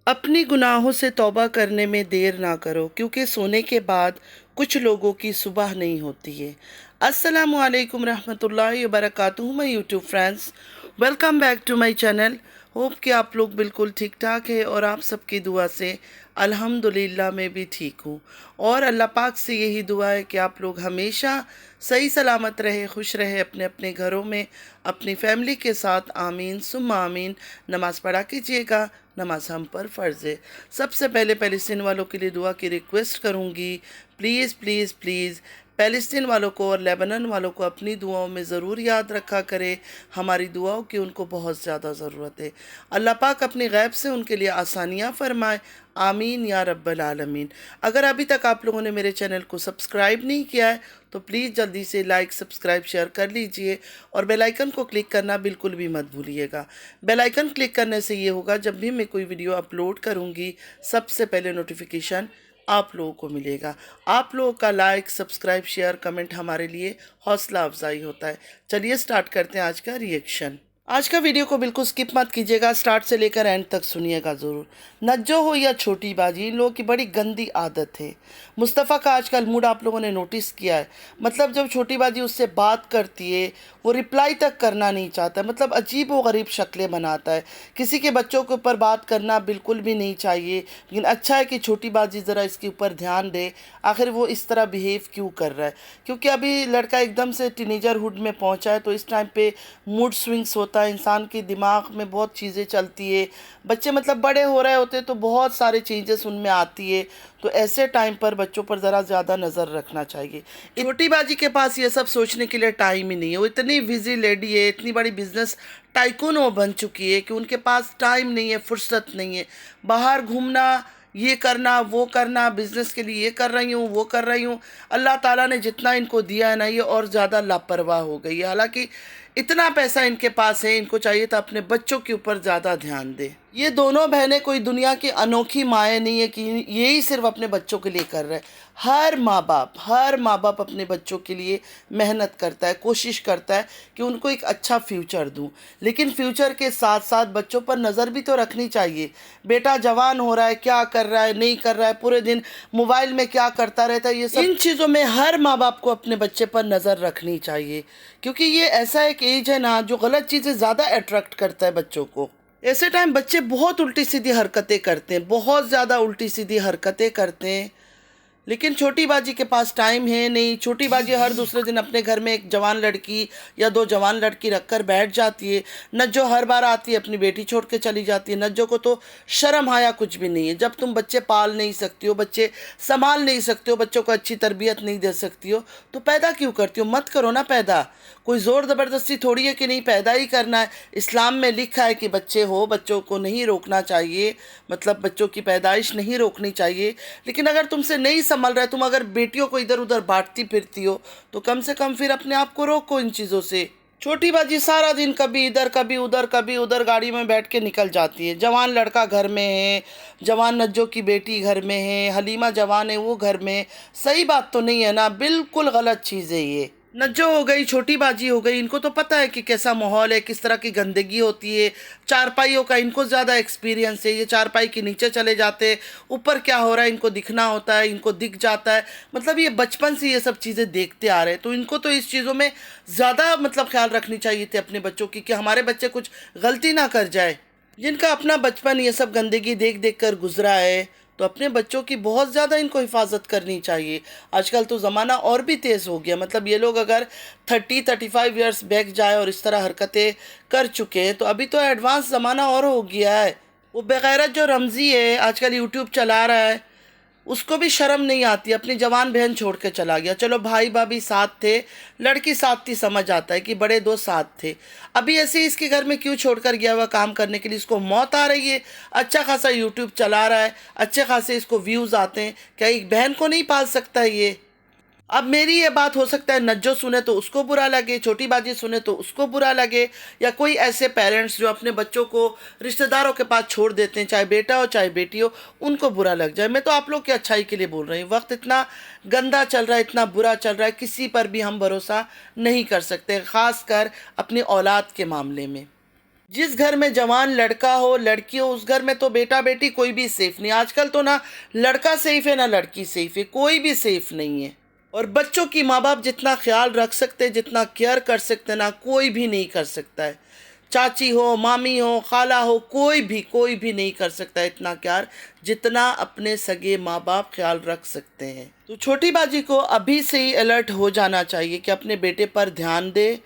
अपनी गुनाहों से तौबा करने में देर ना करो, क्योंकि सोने के बाद कुछ लोगों की सुबह नहीं होती है। अस्सलामु अलैकुम रहमतुल्लाहि व बरकातुहू my YouTube friends, welcome back to my channel. Hope कि आप लोग बिल्कुल ठीक ठाक है और आप सबकी दुआ से अल्हम्दुलिल्लाह मैं भी ठीक हूँ। और अल्लाह पाक से यही दुआ है कि आप लोग हमेशा सही सलामत रहे, खुश रहे अपने अपने घरों में अपनी फैमिली के साथ। आमीन सुम्मा आमीन। नमाज़ पढ़ा कीजिएगा, नमाज हम पर फ़र्ज़ है। सबसे पहले फ़लस्तीन वालों के लिए दुआ की रिक्वेस्ट करूँगी, प्लीज़ प्लीज़ प्लीज़ फ़लस्तीन वालों को और लेबनान वालों को अपनी दुआओं में ज़रूर याद रखा करें। हमारी दुआओं की उनको बहुत ज़्यादा ज़रूरत है। अल्लाह पाक अपनी गैब से उनके लिए आसानियाँ फ़रमाए। आमीन या रब्बल आलमीन। अगर अभी तक आप लोगों ने मेरे चैनल को सब्सक्राइब नहीं किया है तो प्लीज़ जल्दी से लाइक, सब्सक्राइब, शेयर कर लीजिए और बेल आइकन को क्लिक करना बिल्कुल भी मत भूलिएगा। बेल आइकन क्लिक करने से ये होगा, जब भी मैं कोई वीडियो अपलोड करूँगी सबसे पहले नोटिफिकेशन आप लोगों को मिलेगा। आप लोगों का लाइक, सब्सक्राइब, शेयर, कमेंट हमारे लिए हौसला अफजाई होता है। चलिए स्टार्ट करते हैं आज का रिएक्शन। आज का वीडियो को बिल्कुल स्किप मत कीजिएगा, स्टार्ट से लेकर एंड तक सुनिएगा ज़रूर। नज्जो हो या छोटी बाजी, इन लोगों की बड़ी गंदी आदत है। मुस्तफ़ा का आजकल मूड आप लोगों ने नोटिस किया है। मतलब जब छोटी बाजी उससे बात करती है वो रिप्लाई तक करना नहीं चाहता, मतलब अजीब व गरीब शक्लें बनाता है। किसी के बच्चों के ऊपर बात करना बिल्कुल भी नहीं चाहिए, लेकिन अच्छा है कि छोटी बाजी ज़रा इसके ऊपर ध्यान दे, आखिर वो इस तरह बिहेव क्यों कर रहा है। क्योंकि अभी लड़का एकदम से टीनेजरहुड में पहुंचा है, तो इस टाइम पे मूड स्विंग्स होता है, इंसान के दिमाग में बहुत चीज़ें चलती है। बच्चे मतलब बड़े हो रहे होते तो बहुत सारे चेंजेस उनमें आती है, तो ऐसे टाइम पर बच्चों पर ज़रा ज़्यादा नज़र रखना चाहिए। छोटी बाजी के पास ये सब सोचने के लिए टाइम ही नहीं है। वो इतनी बिजी लेडी है, इतनी बड़ी बिजनेस टाइकून वो बन चुकी है कि उनके पास टाइम नहीं है, फुर्सत नहीं है। बाहर घूमना, ये करना, वो करना, बिज़नेस के लिए ये कर रही हूँ, वो कर रही हूँ। अल्लाह ताला ने जितना इनको दिया है ना, ये और ज़्यादा लापरवाह हो गई है। हालांकि इतना पैसा इनके पास है, इनको चाहिए था अपने बच्चों के ऊपर ज़्यादा ध्यान दे। ये दोनों बहनें कोई दुनिया की अनोखी माएँ नहीं है कि यही सिर्फ अपने बच्चों के लिए कर रहे हैं। हर माँ बाप अपने बच्चों के लिए मेहनत करता है, कोशिश करता है कि उनको एक अच्छा फ्यूचर दूं, लेकिन फ्यूचर के साथ साथ बच्चों पर नज़र भी तो रखनी चाहिए। बेटा जवान हो रहा है, क्या कर रहा है, नहीं कर रहा है, पूरे दिन मोबाइल में क्या करता रहता है, ये सब इन चीज़ों में हर माँ बाप को अपने बच्चे पर नज़र रखनी चाहिए। क्योंकि ये ऐसा एक एज है ना जो गलत चीज़ें ज़्यादा अट्रैक्ट करता है बच्चों को। ऐसे टाइम बच्चे बहुत उल्टी सीधी हरकतें करते हैं, बहुत ज़्यादा उल्टी सीधी हरकतें करते हैं। लेकिन छोटी बाजी के पास टाइम है नहीं। छोटी बाजी हर दूसरे दिन अपने घर में एक जवान लड़की या दो जवान लड़की रखकर बैठ जाती है। नज्जो हर बार आती है, अपनी बेटी छोड़ के चली जाती है। नज्जो को तो शर्म आया कुछ भी नहीं है। जब तुम बच्चे पाल नहीं सकती हो, बच्चे संभाल नहीं सकते हो, बच्चों को अच्छी तरबियत नहीं दे सकती हो, तो पैदा क्यों करती हो? मत करो ना पैदा। कोई ज़ोर ज़बरदस्ती थोड़ी है कि नहीं, पैदा ही करना है। इस्लाम में लिखा है कि बच्चे हो, बच्चों को नहीं रोकना चाहिए, मतलब बच्चों की पैदाइश नहीं रोकनी चाहिए। लेकिन अगर तुमसे नहीं संभल रहा है, तुम अगर बेटियों को इधर उधर बांटती फिरती हो, तो कम से कम फिर अपने आप को रोको इन चीज़ों से। छोटी बाजी सारा दिन कभी इधर कभी उधर, कभी उधर गाड़ी में बैठ के निकल जाती है। जवान लड़का घर में है, जवान नज्जो की बेटी घर में है, हलीमा जवान है वो घर में। सही बात तो नहीं है ना, बिल्कुल गलत चीज़ है ये। नज्जो हो गई, छोटी बाजी हो गई, इनको तो पता है कि कैसा माहौल है, किस तरह की गंदगी होती है। चारपाइयों का इनको ज़्यादा एक्सपीरियंस है। ये चारपाई के नीचे चले जाते हैं, ऊपर क्या हो रहा है इनको दिखना होता है, इनको दिख जाता है। मतलब ये बचपन से ये सब चीज़ें देखते आ रहे हैं, तो इनको तो इस चीज़ों में ज़्यादा मतलब ख्याल रखनी चाहिए थी अपने बच्चों की, कि हमारे बच्चे कुछ गलती ना कर जाए। जिनका अपना बचपन ये सब गंदगी देख देख कर गुजरा है, तो अपने बच्चों की बहुत ज़्यादा इनको हिफाजत करनी चाहिए। आजकल तो ज़माना और भी तेज़ हो गया। मतलब ये लोग अगर 30-35 ईयर्स बैक जाए और इस तरह हरकतें कर चुके हैं, तो अभी तो एडवांस ज़माना और हो गया है। वो बेगैरत जो रमज़ी है, आजकल यूट्यूब चला रहा है, उसको भी शर्म नहीं आती, अपनी जवान बहन छोड़ के चला गया। चलो भाई भाभी साथ थे, लड़की साथ थी, समझ आता है कि बड़े दो साथ थे। अभी ऐसे ही इसके घर में क्यों छोड़कर गया हुआ काम करने के लिए? इसको मौत आ रही है, अच्छा खासा यूट्यूब चला रहा है, अच्छे खासे इसको व्यूज़ आते हैं, क्या एक बहन को नहीं पाल सकता है ये? अब मेरी ये बात हो सकता है नज्जो सुने तो उसको बुरा लगे, छोटी बाजी सुने तो उसको बुरा लगे, या कोई ऐसे पेरेंट्स जो अपने बच्चों को रिश्तेदारों के पास छोड़ देते हैं, चाहे बेटा हो चाहे बेटी हो, उनको बुरा लग जाए। मैं तो आप लोग की अच्छाई के लिए बोल रही हूँ। वक्त इतना गंदा चल रहा है, इतना बुरा चल रहा है, किसी पर भी हम भरोसा नहीं कर सकते, ख़ास कर अपनी औलाद के मामले में। जिस घर में जवान लड़का हो लड़की हो उस घर में तो बेटा बेटी कोई भी सेफ नहीं। आजकल तो ना लड़का सेफ है ना लड़की सेफ है, कोई भी सेफ नहीं है। और बच्चों की माँ बाप जितना ख्याल रख सकते हैं, जितना केयर कर सकते हैं ना, कोई भी नहीं कर सकता है। चाची हो, मामी हो, खाला हो, कोई भी नहीं कर सकता है इतना ख्याल जितना अपने सगे माँ बाप ख्याल रख सकते हैं। तो छोटी बाजी को अभी से ही अलर्ट हो जाना चाहिए कि अपने बेटे पर ध्यान दे,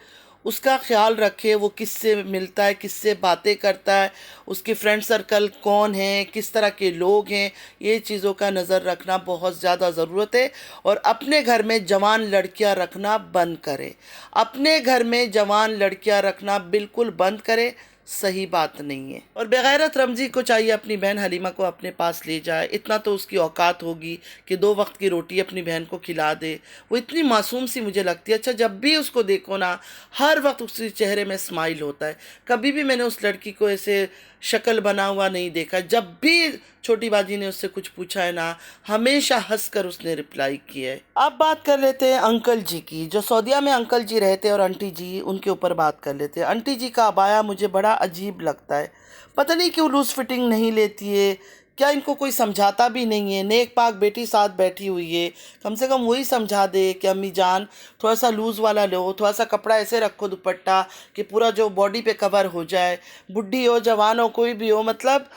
उसका ख्याल रखे, वो किससे मिलता है, किससे बातें करता है, उसके फ्रेंड सर्कल कौन है, किस तरह के लोग हैं, ये चीज़ों का नज़र रखना बहुत ज़्यादा ज़रूरत है। और अपने घर में जवान लड़कियां रखना बंद करें, अपने घर में जवान लड़कियां रखना बिल्कुल बंद करें, सही बात नहीं है। और बेगैरत रमज़ी को चाहिए अपनी बहन हलीमा को अपने पास ले जाए, इतना तो उसकी औकात होगी कि 2 वक्त की रोटी अपनी बहन को खिला दे। वो इतनी मासूम सी मुझे लगती है। अच्छा, जब भी उसको देखो ना हर वक्त उसके चेहरे में स्माइल होता है। कभी भी मैंने उस लड़की को ऐसे शक्ल बना हुआ नहीं देखा। जब भी छोटी बाजी ने उससे कुछ पूछा है ना, हमेशा हंसकर उसने रिप्लाई किया है। अब बात कर लेते हैं अंकल जी की। जो सऊदीया में अंकल जी रहते हैं और आंटी जी, उनके ऊपर बात कर लेते हैं। आंटी जी का अबाया मुझे बड़ा अजीब लगता है, पता नहीं क्यों लूज़ फिटिंग नहीं लेती है। क्या इनको कोई समझाता भी नहीं है? नेक पाक बेटी साथ बैठी हुई है, कम से कम वही समझा दे कि अम्मी जान थोड़ा सा लूज़ वाला लो, थोड़ा सा कपड़ा ऐसे रखो दुपट्टा कि पूरा जो बॉडी पे कवर हो जाए। बुढ़ी हो जवान हो कोई भी हो, मतलब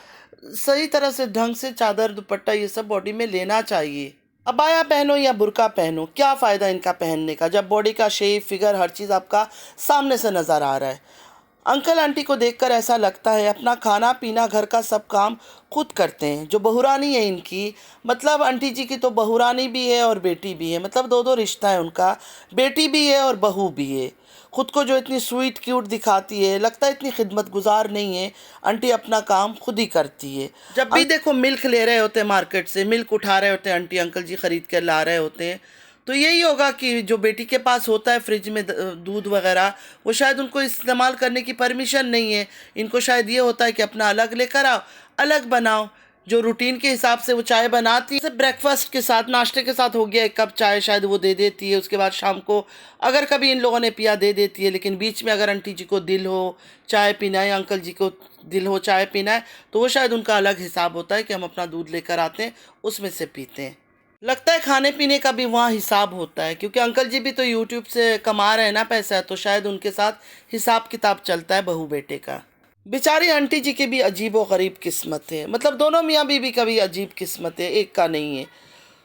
सही तरह से ढंग से चादर दुपट्टा ये सब बॉडी में लेना चाहिए। अबाया पहनो या बुर्का पहनो, क्या फ़ायदा इनका पहनने का जब बॉडी का शेप फिगर हर चीज़ आपका सामने से नज़र आ रहा है। अंकल आंटी को देखकर ऐसा लगता है अपना खाना पीना घर का सब काम खुद करते हैं। जो बहुरानी है इनकी, मतलब आंटी जी की तो बहुरानी भी है और बेटी भी है, मतलब दो दो रिश्ता है उनका, बेटी भी है और बहू भी है। खुद को जो इतनी स्वीट क्यूट दिखाती है, लगता है इतनी खिदमत गुजार नहीं है। आंटी अपना काम खुद ही करती है। जब भी देखो मिल्क ले रहे होते हैं मार्केट से, मिल्क उठा रहे होते हैं आंटी अंकल जी खरीद कर ला रहे होते हैं। तो यही होगा कि जो बेटी के पास होता है फ्रिज में दूध वगैरह, वो शायद उनको इस्तेमाल करने की परमिशन नहीं है। इनको शायद ये होता है कि अपना अलग लेकर आओ, अलग बनाओ। जो रूटीन के हिसाब से वो चाय बनाती है, ब्रेकफास्ट के साथ नाश्ते के साथ हो गया 1 कप चाय शायद वो दे देती है। उसके बाद शाम को अगर कभी इन लोगों ने पिया दे देती है। लेकिन बीच में अगर आंटी जी को दिल हो चाय पीना है या अंकल जी को दिल हो चाय पीना है, तो वो शायद उनका अलग हिसाब होता है कि हम अपना दूध लेकर आते हैं, उसमें से पीते हैं। लगता है खाने पीने का भी वहाँ हिसाब होता है, क्योंकि अंकल जी भी तो यूट्यूब से कमा रहे हैं ना पैसा, तो शायद उनके साथ हिसाब किताब चलता है बहू बेटे का। बेचारी आंटी जी की भी अजीब व गरीब किस्मत है, मतलब दोनों मियाँ बीवी का भी अजीब किस्मत है, एक का नहीं है।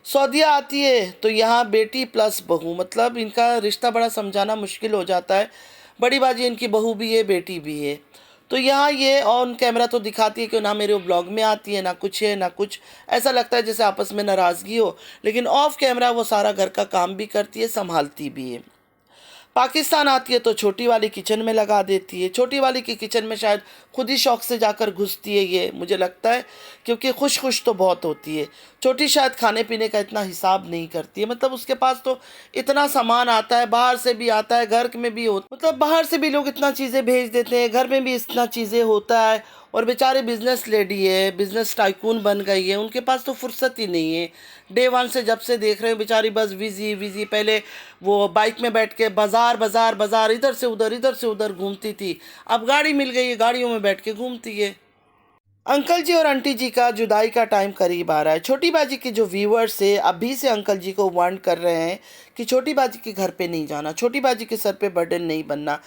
सऊदीया आती है तो यहाँ बेटी प्लस बहू, मतलब इनका रिश्ता बड़ा समझाना मुश्किल हो जाता है। बड़ी बाजी इनकी बहू भी है बेटी भी है। तो यहाँ ये ऑन कैमरा तो दिखाती है कि ना मेरे ब्लॉग में आती है, ना कुछ है ना कुछ, ऐसा लगता है जैसे आपस में नाराज़गी हो। लेकिन ऑफ कैमरा वो सारा घर का काम भी करती है, संभालती भी है। पाकिस्तान आती है तो छोटी वाली किचन में लगा देती है। छोटी वाली की किचन में शायद खुद ही शौक से जाकर घुसती है ये, मुझे लगता है, क्योंकि खुश खुश तो बहुत होती है। छोटी शायद खाने पीने का इतना हिसाब नहीं करती है, मतलब उसके पास तो इतना सामान आता है, बाहर से भी आता है, घर में भी होता, मतलब बाहर से भी लोग इतना चीज़ें भेज देते हैं, घर में भी इतना चीज़ें होता है। और बेचारे बिजनेस लेडी है, बिजनेस टाइकून बन गई है, उनके पास तो फुर्सत ही नहीं है। डे वन से जब से देख रहे हो बेचारी बस बिजी बिजी। पहले वो बाइक में बैठ के बाजार बाजार बाजार इधर से उधर घूमती थी, अब गाड़ी मिल गई है, गाड़ियों में बैठ के घूमती है। अंकल जी और आंटी जी का जुदाई का टाइम करीब आ रहा है। छोटी बाजी के जो व्यूवर्स है अभी से अंकल जी को वार्न कर रहे हैं कि छोटी बाजी के घर पे नहीं जाना, छोटी बाजी के सर पे बर्डन नहीं बनना।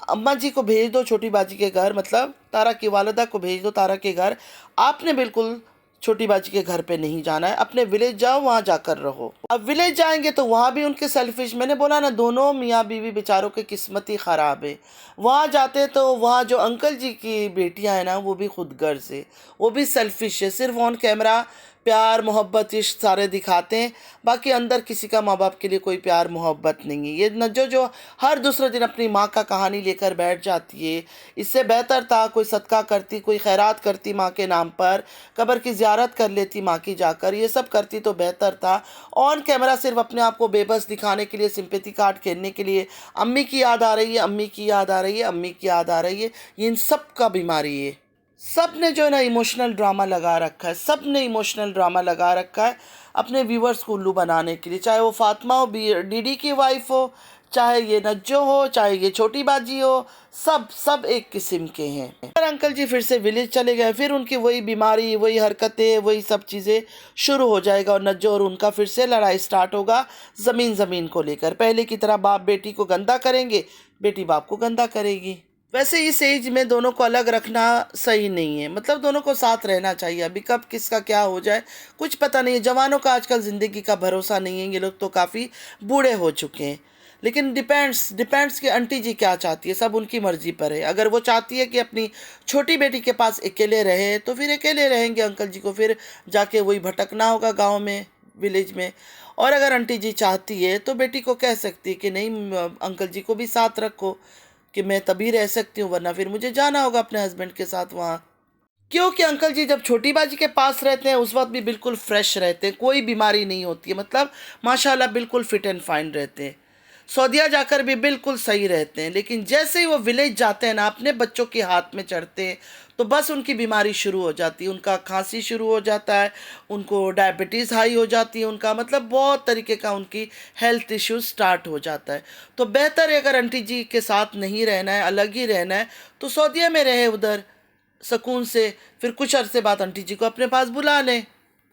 अम्मा जी को भेज दो छोटी बाजी के घर, मतलब तारा की वालिदा को भेज दो तारा के घर। आपने बिल्कुल छोटी बाजी के घर पे नहीं जाना है, अपने विलेज जाओ, वहाँ जाकर रहो। अब विलेज जाएंगे तो वहाँ भी उनके सेल्फिश, मैंने बोला ना दोनों मियाँ बीवी बेचारों की किस्मत ही ख़राब है। वहाँ जाते तो वहाँ जो अंकल जी की बेटियाँ हैं ना, वो भी खुदगर्ज है, वो भी सेल्फिश है। सिर्फ ऑन कैमरा प्यार मोहब्बत इश्क सारे दिखाते हैं, बाकी अंदर किसी का माँ बाप के लिए कोई प्यार मोहब्बत नहीं है। ये न जो हर दूसरे दिन अपनी माँ का कहानी लेकर बैठ जाती है। इससे बेहतर था कोई सदका करती, कोई खैरात करती माँ के नाम पर, कब्र की ज़ियारत कर लेती माँ की जाकर, ये सब करती तो बेहतर था। ऑन कैमरा सिर्फ अपने आप को बेबस दिखाने के लिए, सिंपैथी कार्ड खेलने के लिए, अम्मी की याद आ रही है, अम्मी की याद आ रही है, अम्मी की याद आ रही है, ये इन सब का बीमारी है। सब ने जो है ना इमोशनल ड्रामा लगा रखा है, सब ने इमोशनल ड्रामा लगा रखा है अपने व्यूवर्स को उल्लू बनाने के लिए। चाहे वो फातिमा हो डीडी की वाइफ हो, चाहे ये नज्जो हो, चाहे ये छोटी बाजी हो, सब सब एक किस्म के हैं। और अंकल जी फिर से विलेज चले गए, फिर उनकी वही बीमारी, वही हरकतें, वही सब चीज़ें शुरू हो जाएगा और नज्जो और उनका फिर से लड़ाई स्टार्ट होगा ज़मीन को लेकर। पहले की तरह बाप बेटी को गंदा करेंगे, बेटी बाप को गंदा करेगी। वैसे इस एज में दोनों को अलग रखना सही नहीं है, मतलब दोनों को साथ रहना चाहिए। अभी कब किसका क्या हो जाए कुछ पता नहीं है। जवानों का आजकल ज़िंदगी का भरोसा नहीं है, ये लोग तो काफ़ी बूढ़े हो चुके हैं। लेकिन डिपेंड्स कि आंटी जी क्या चाहती है, सब उनकी मर्ज़ी पर है। अगर वो चाहती है कि अपनी छोटी बेटी के पास अकेले रहे तो फिर अकेले रहेंगे अंकल जी को, फिर जाके वही भटकना होगा गाँव में, विलेज में। और अगर आंटी जी चाहती है तो बेटी को कह सकती है कि नहीं अंकल जी को भी साथ रखो, कि मैं तभी रह सकती हूँ, वरना फिर मुझे जाना होगा अपने हस्बैंड के साथ वहाँ। क्योंकि अंकल जी जब छोटी बाजी के पास रहते हैं उस वक्त भी बिल्कुल फ्रेश रहते हैं, कोई बीमारी नहीं होती है, मतलब माशाल्लाह बिल्कुल फिट एंड फाइन रहते हैं। सऊदीया जाकर भी बिल्कुल सही रहते हैं। लेकिन जैसे ही वो विलेज जाते हैं ना, अपने बच्चों के हाथ में चढ़ते हैं, तो बस उनकी बीमारी शुरू हो जाती है, उनका खांसी शुरू हो जाता है, उनको डायबिटीज़ हाई हो जाती है, उनका मतलब बहुत तरीके का उनकी हेल्थ इश्यूज स्टार्ट हो जाता है। तो बेहतर है अगर आंटी जी के साथ नहीं रहना है, अलग ही रहना है, तो सऊदीया में रहे उधर सुकून से, फिर कुछ अरसे बाद आंटी जी को अपने पास बुला लें।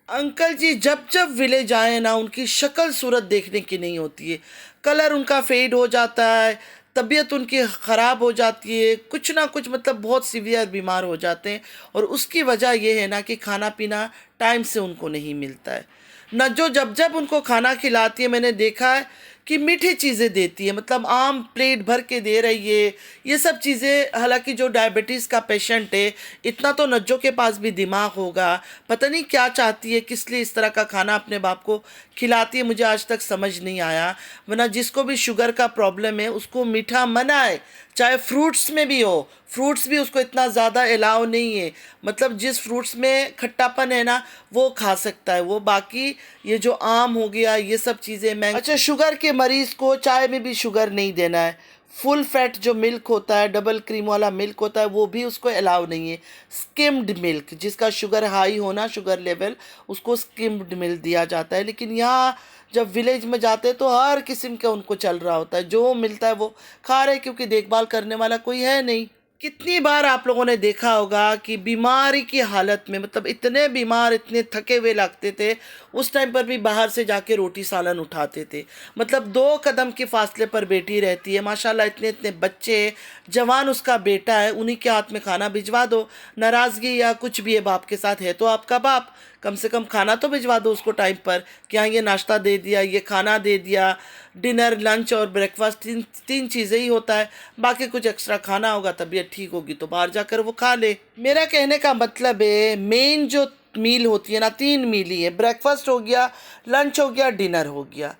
अंकल जी जब जब विलेज आए ना, उनकी शक्ल सूरत देखने की नहीं होती है, कलर उनका फेड हो जाता है, तबीयत उनकी ख़राब हो जाती है, कुछ ना कुछ मतलब बहुत सीवियर बीमार हो जाते हैं। और उसकी वजह यह है ना कि खाना पीना टाइम से उनको नहीं मिलता है। न जो जब जब उनको खाना खिलाती है, मैंने देखा है कि मीठी चीज़ें देती है, मतलब आम प्लेट भर के दे रही है, ये सब चीज़ें। हालांकि जो डायबिटीज़ का पेशेंट है, इतना तो नज्जों के पास भी दिमाग होगा, पता नहीं क्या चाहती है, किस लिए इस तरह का खाना अपने बाप को खिलाती है, मुझे आज तक समझ नहीं आया। वरना जिसको भी शुगर का प्रॉब्लम है उसको मीठा मना है, चाहे फ्रूट्स में भी हो, फ्रूट्स भी उसको इतना ज़्यादा अलाउ नहीं है। मतलब जिस फ्रूट्स में खट्टापन है ना वो खा सकता है वो, बाकी ये जो आम हो गया ये सब चीज़ें मैं। अच्छा, शुगर के मरीज़ को चाय में भी शुगर नहीं देना है। फुल फैट जो मिल्क होता है, डबल क्रीम वाला मिल्क होता है, वो भी उसको अलाउ नहीं है। स्किम्ड मिल्क, जिसका शुगर हाई होना, शुगर लेवल, उसको स्किम्ड मिल्क दिया जाता है। लेकिन यहाँ जब विलेज में जाते हैं तो हर किस्म का उनको चल रहा होता है, जो मिलता है वो खा रहे, क्योंकि देखभाल करने वाला कोई है नहीं। कितनी बार आप लोगों ने देखा होगा कि बीमारी की हालत में, मतलब इतने बीमार, इतने थके हुए लगते थे, उस टाइम पर भी बाहर से जाके रोटी सालन उठाते थे। मतलब 2 कदम के फासले पर बेटी रहती है, माशाल्लाह इतने इतने बच्चे, जवान उसका बेटा है, उन्हीं के हाथ में खाना भिजवा दो। नाराज़गी या कुछ भी है बाप के साथ, है तो आपका बाप, कम से कम खाना तो भिजवा दो उसको टाइम पर, कि हाँ ये नाश्ता दे दिया, ये खाना दे दिया। डिनर, लंच और ब्रेकफास्ट, तीन चीज़ें ही होता है। बाकी कुछ एक्स्ट्रा खाना होगा, तबीयत ठीक होगी तो बाहर जाकर वो खा ले। मेरा कहने का मतलब है मेन जो मील होती है ना, 3 मील ही है। ब्रेकफास्ट हो गया, लंच हो गया, डिनर हो गया।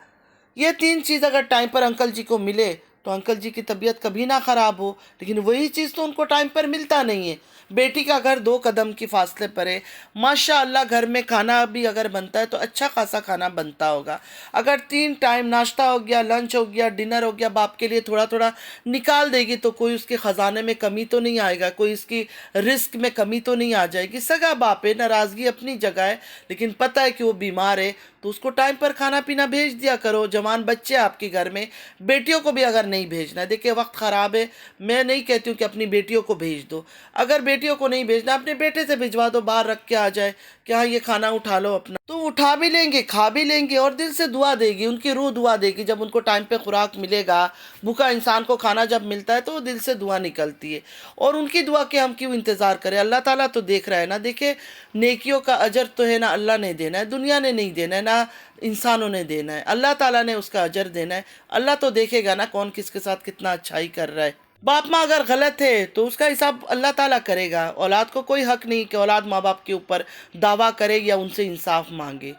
ये 3 चीज़ अगर टाइम पर अंकल जी को मिले तो अंकल जी की तबीयत कभी ना ख़राब हो। लेकिन वही चीज़ तो उनको टाइम पर मिलता नहीं है। बेटी का घर 2 कदम की फासले पर है, माशाअल्लाह घर में खाना भी अगर बनता है तो अच्छा खासा खाना बनता होगा। अगर 3 टाइम नाश्ता हो गया, लंच हो गया, डिनर हो गया, बाप के लिए थोड़ा थोड़ा निकाल देगी तो कोई उसके ख़जाने में कमी तो नहीं आएगा, कोई इसकी रिस्क में कमी तो नहीं आ जाएगी। सगा बाप है, नाराज़गी अपनी जगह है, लेकिन पता है कि वो बीमार है तो उसको टाइम पर खाना पीना भेज दिया करो। जवान बच्चे आपके घर में, बेटियों को भी अगर नहीं भेजना है, देखिए वक्त ख़राब है, मैं नहीं कहती हूँ कि अपनी बेटियों को भेज दो। अगर बेटियों को नहीं भेजना, अपने बेटे से भिजवा दो, बाहर रख के आ जाए कि हाँ ये खाना उठा लो अपना, तो उठा भी लेंगे, खा भी लेंगे और दिल से दुआ देगी, उनकी रूह दुआ देगी। जब उनको टाइम पे खुराक मिलेगा, भूखा इंसान को खाना जब मिलता है तो वो दिल से दुआ निकलती है। और उनकी दुआ के हम क्यों इंतज़ार करें, अल्लाह ताला तो देख रहा है ना। देखे, नेकियों का अजर तो है ना अल्लाह ने देना है, दुनिया ने नहीं देना है, ना इंसानों ने देना है, अल्लाह ताला ने उसका अजर देना है। अल्लाह तो देखेगा ना कौन किसके साथ कितना अच्छाई कर रहा है। बाप माँ अगर गलत है तो उसका हिसाब अल्लाह ताला करेगा। औलाद को कोई हक नहीं कि औलाद माँ बाप के ऊपर दावा करे या उनसे इंसाफ मांगे,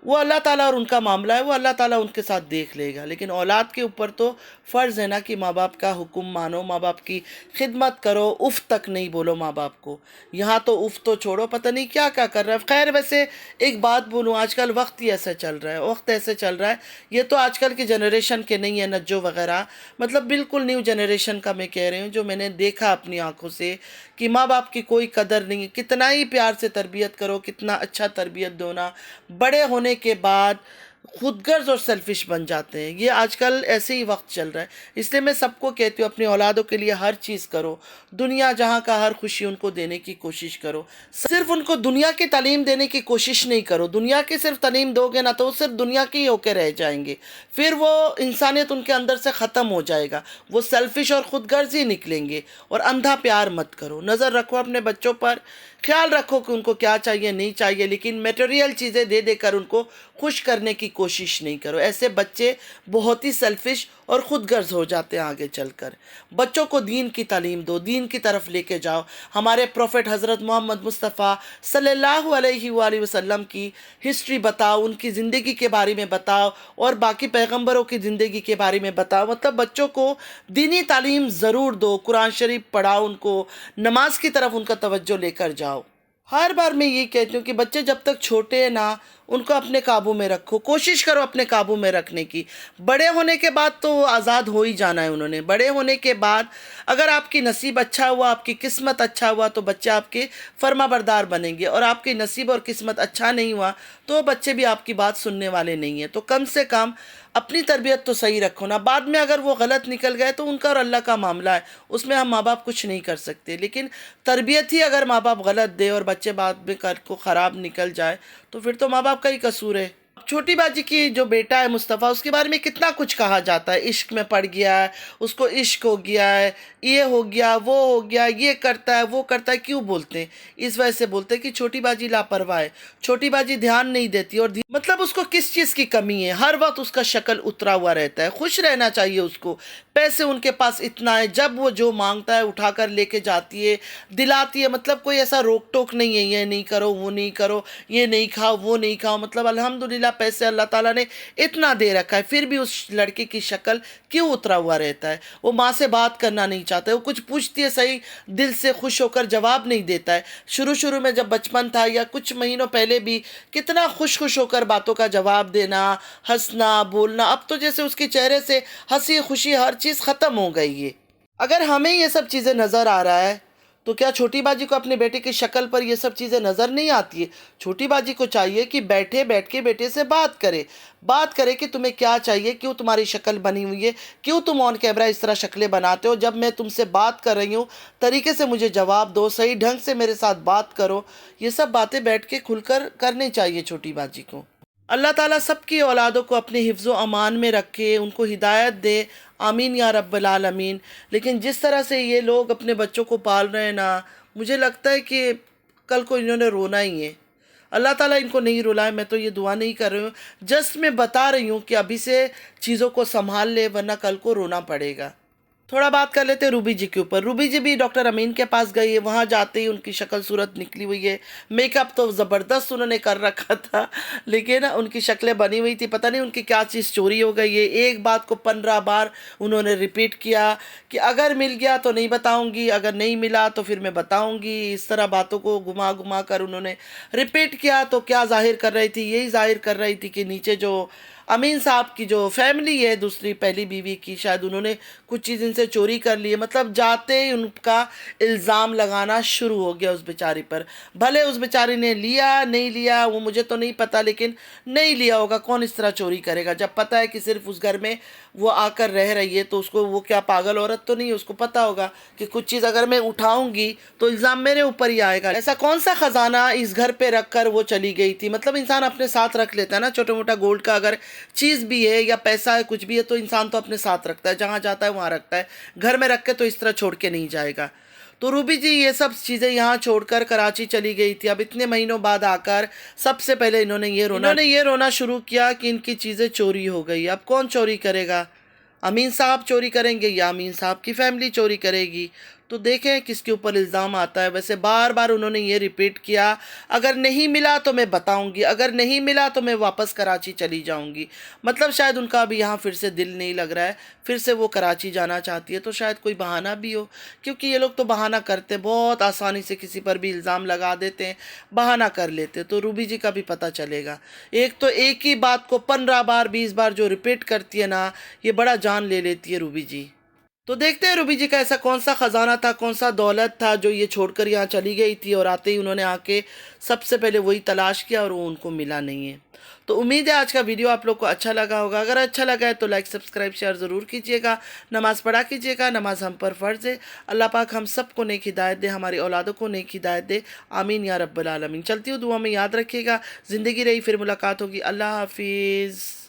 वो अल्लाह ताला और उनका मामला है, वो अल्लाह ताला उनके साथ देख लेगा। लेकिन औलाद के ऊपर तो फ़र्ज़ है ना कि माँ बाप का हुक्म मानो, माँ बाप की खिदमत करो, उफ़ तक नहीं बोलो माँ बाप को। यहाँ तो उफ़ तो छोड़ो, पता नहीं क्या क्या कर रहा है। खैर, वैसे एक बात बोलूँ, आजकल वक्त ही ऐसा चल रहा है, वक्त ऐसे चल रहा है। ये तो आजकल की जनरेशन के नहीं है, नज्जो वगैरह, मतलब बिल्कुल न्यू जनरेशन का मैं कह रही हूँ, जो मैंने देखा अपनी आंखों से कि माँ बाप की कोई कदर नहीं है। कितना ही प्यार से तरबियत करो, कितना अच्छा तरबियत दो ना, बड़े होने के बाद खुदगर्ज और सेल्फिश बन जाते हैं। ये आजकल ऐसे ही वक्त चल रहा है। इसलिए मैं सबको कहती हूँ अपनी औलादों के लिए हर चीज़ करो, दुनिया जहाँ का हर खुशी उनको देने की कोशिश करो। सिर्फ उनको दुनिया की तालीम देने की कोशिश नहीं करो। दुनिया की सिर्फ तालीम दोगे ना तो वो सिर्फ दुनिया के ही होके रह जाएंगे। फिर वो इंसानियत उनके अंदर से ख़त्म हो जाएगा, वो सेल्फिश और खुदगर्ज ही निकलेंगे। और अंधा प्यार मत करो, नज़र रखो अपने बच्चों पर, ख्याल रखो कि उनको क्या चाहिए नहीं चाहिए, लेकिन मटेरियल चीज़ें दे देकर उनको खुश करने की कोशिश नहीं करो। ऐसे बच्चे बहुत ही सेल्फिश और खुदगर्ज हो जाते हैं आगे चलकर। बच्चों को दीन की तालीम दो, दीन की तरफ लेके जाओ। हमारे प्रोफेट हज़रत मोहम्मद मुस्तफ़ा सल्लल्लाहु अलैहि वसल्लम की हिस्ट्री बताओ, उनकी ज़िंदगी के बारे में बताओ और बाकी पैगंबरों की ज़िंदगी के बारे में बताओ। मतलब बच्चों को दीनी तालीम ज़रूर दो, कुरान शरीफ पढ़ाओ, उनको नमाज की तरफ उनका तवज्जो लेकर जाओ। हर बार मैं ये कहती हूँ कि बच्चे जब तक छोटे हैं ना, उनको अपने काबू में रखो, कोशिश करो अपने काबू में रखने की। बड़े होने के बाद तो आज़ाद हो ही जाना है उन्होंने। बड़े होने के बाद अगर आपकी नसीब अच्छा हुआ, आपकी किस्मत अच्छा हुआ तो बच्चे आपके फर्माबरदार बनेंगे, और आपकी नसीब और किस्मत अच्छा नहीं हुआ तो बच्चे भी आपकी बात सुनने वाले नहीं हैं। तो कम से कम अपनी तरबियत तो सही रखो ना। बाद में अगर वो गलत निकल गए तो उनका और अल्लाह का मामला है, उसमें हम माँ बाप कुछ नहीं कर सकते। लेकिन तरबियत ही अगर माँ बाप गलत दे और बच्चे बाद में कल को ख़राब निकल जाए तो फिर तो माँ बाप का ही कसूर है। छोटी बाजी की जो बेटा है मुस्तफ़ा, उसके बारे में कितना कुछ कहा जाता है। इश्क में पड़ गया है, उसको इश्क हो गया है, ये हो गया, वो हो गया, ये करता है, वो करता है। क्यों बोलते हैं? इस वजह से बोलते हैं कि छोटी बाजी लापरवाह है, छोटी बाजी ध्यान नहीं देती। और मतलब उसको किस चीज़ की कमी है? हर वक्त उसका शक्ल उतरा हुआ रहता है। खुश रहना चाहिए उसको। पैसे उनके पास इतना है, जब वो जो मांगता है उठाकर लेके जाती है, दिलाती है। मतलब कोई ऐसा रोक टोक नहीं है, ये नहीं करो, वो नहीं करो, ये नहीं खाओ, वो नहीं खाओ। मतलब अल्हम्दुलिल्लाह पैसे अल्लाह ताला ने इतना दे रखा है, फिर भी उस लड़के की शक्ल क्यों उतरा हुआ रहता है? वो माँ से बात करना नहीं चाहता है। वो कुछ पूछती है सही, दिल से खुश होकर जवाब नहीं देता है। शुरू शुरू में जब बचपन था या कुछ महीनों पहले भी कितना खुश खुश होकर बातों का जवाब देना, हंसना, बोलना। अब तो जैसे उसके चेहरे से हंसी खुशी हर चीज़ ख़त्म हो गई है। अगर हमें ये सब चीज़ें नज़र आ रहा है तो क्या छोटी बाजी को अपने बेटे की शक्ल पर ये सब चीज़ें नज़र नहीं आती है? छोटी बाजी को चाहिए कि बैठ के बेटे से बात करे कि तुम्हें क्या चाहिए, क्यों तुम्हारी शक्ल बनी हुई है, क्यों तुम ऑन कैमरा इस तरह शक्लें बनाते हो। जब मैं तुमसे बात कर रही हूँ तरीके से मुझे जवाब दो, सही ढंग से मेरे साथ बात करो। ये सब बातें बैठ के खुलकर करनी चाहिए छोटी बाजी को। अल्लाह ताला सबकी औलादों को अपने हिफ्ज़ अमान में रखे, उनको हिदायत दे। आमीन या रब्बल आलमीन। लेकिन जिस तरह से ये लोग अपने बच्चों को पाल रहे हैं ना, मुझे लगता है कि कल को इन्होंने रोना ही है। अल्लाह ताला इनको नहीं रुलाए, मैं तो ये दुआ नहीं कर रही हूँ, जस्ट मैं बता रही हूँ कि अभी से चीज़ों को संभाल ले, वरना कल को रोना पड़ेगा। थोड़ा बात कर लेते हैं रूबी जी के ऊपर। रूबी जी भी डॉक्टर अमीन के पास गई है। वहाँ जाते ही उनकी शक्ल सूरत निकली हुई है। मेकअप तो ज़बरदस्त उन्होंने कर रखा था, लेकिन उनकी शक्लें बनी हुई थी। पता नहीं उनकी क्या चीज़ चोरी हो गई है। एक बात को 15 बार उन्होंने रिपीट किया कि अगर मिल गया तो नहीं बताऊंगी, अगर नहीं मिला तो फिर मैं बताऊंगी। इस तरह बातों को घुमा घुमा कर उन्होंने रिपीट किया। तो क्या जाहिर कर रही थी? यही जाहिर कर रही थी कि नीचे जो अमीन साहब की जो फैमिली है, दूसरी पहली बीवी की, शायद उन्होंने कुछ चीज़ इनसे चोरी कर ली है। मतलब जाते ही उनका इल्ज़ाम लगाना शुरू हो गया उस बेचारी पर। भले उस बेचारी ने लिया नहीं लिया वो मुझे तो नहीं पता, लेकिन नहीं लिया होगा। कौन इस तरह चोरी करेगा जब पता है कि सिर्फ उस घर में वो आकर रह रही है? तो उसको, वो क्या पागल औरत तो नहीं है, उसको पता होगा कि कुछ चीज़ अगर मैं उठाऊंगी तो इल्ज़ाम मेरे ऊपर ही आएगा। ऐसा कौन सा ख़जाना इस घर पे रख कर वो चली गई थी? मतलब इंसान अपने साथ रख लेता है ना, छोटा मोटा गोल्ड का अगर चीज़ भी है या पैसा है, कुछ भी है, तो इंसान तो अपने साथ रखता है, जहाँ जाता है वहाँ रखता है। घर में रख के तो इस तरह छोड़ के नहीं जाएगा। तो रूबी जी ये सब चीज़ें यहाँ छोड़कर कराची चली गई थी। अब इतने महीनों बाद आकर सबसे पहले इन्होंने ये रोना शुरू किया कि इनकी चीज़ें चोरी हो गई। अब कौन चोरी करेगा? अमीन साहब चोरी करेंगे या अमीन साहब की फैमिली चोरी करेगी? तो देखें किसके ऊपर इल्ज़ाम आता है। वैसे बार बार उन्होंने ये रिपीट किया, अगर नहीं मिला तो मैं बताऊंगी, अगर नहीं मिला तो मैं वापस कराची चली जाऊंगी। मतलब शायद उनका अभी यहाँ फिर से दिल नहीं लग रहा है, फिर से वो कराची जाना चाहती है। तो शायद कोई बहाना भी हो, क्योंकि ये लोग तो बहाना करते हैं, बहुत आसानी से किसी पर भी इल्ज़ाम लगा देते हैं, बहाना कर लेते हैं। तो रूबी जी का भी पता चलेगा। एक तो एक ही बात को 15 बार 20 बार जो रिपीट करती है ना, ये बड़ा जान ले लेती है रूबी जी। तो देखते हैं रूबी जी का ऐसा कौन सा ख़जाना था, कौन सा दौलत था जो ये छोड़कर यहाँ चली गई थी, और आते ही उन्होंने आके सबसे पहले वही तलाश किया और वो उनको मिला नहीं है। तो उम्मीद है आज का वीडियो आप लोग को अच्छा लगा होगा। अगर अच्छा लगा है तो लाइक सब्सक्राइब शेयर ज़रूर कीजिएगा। नमाज़ पढ़ा कीजिएगा, नमाज हम पर फ़र्ज़ है। अल्लाह पाक हम सबको नेक हिदायत दे, हमारी औलादों को नेक हिदायत दे। आमीन या रब्बल आलमीन। चलती हूँ, दुआ में याद रखिएगा। ज़िंदगी रही फिर मुलाकात होगी। अल्लाह हाफिज़।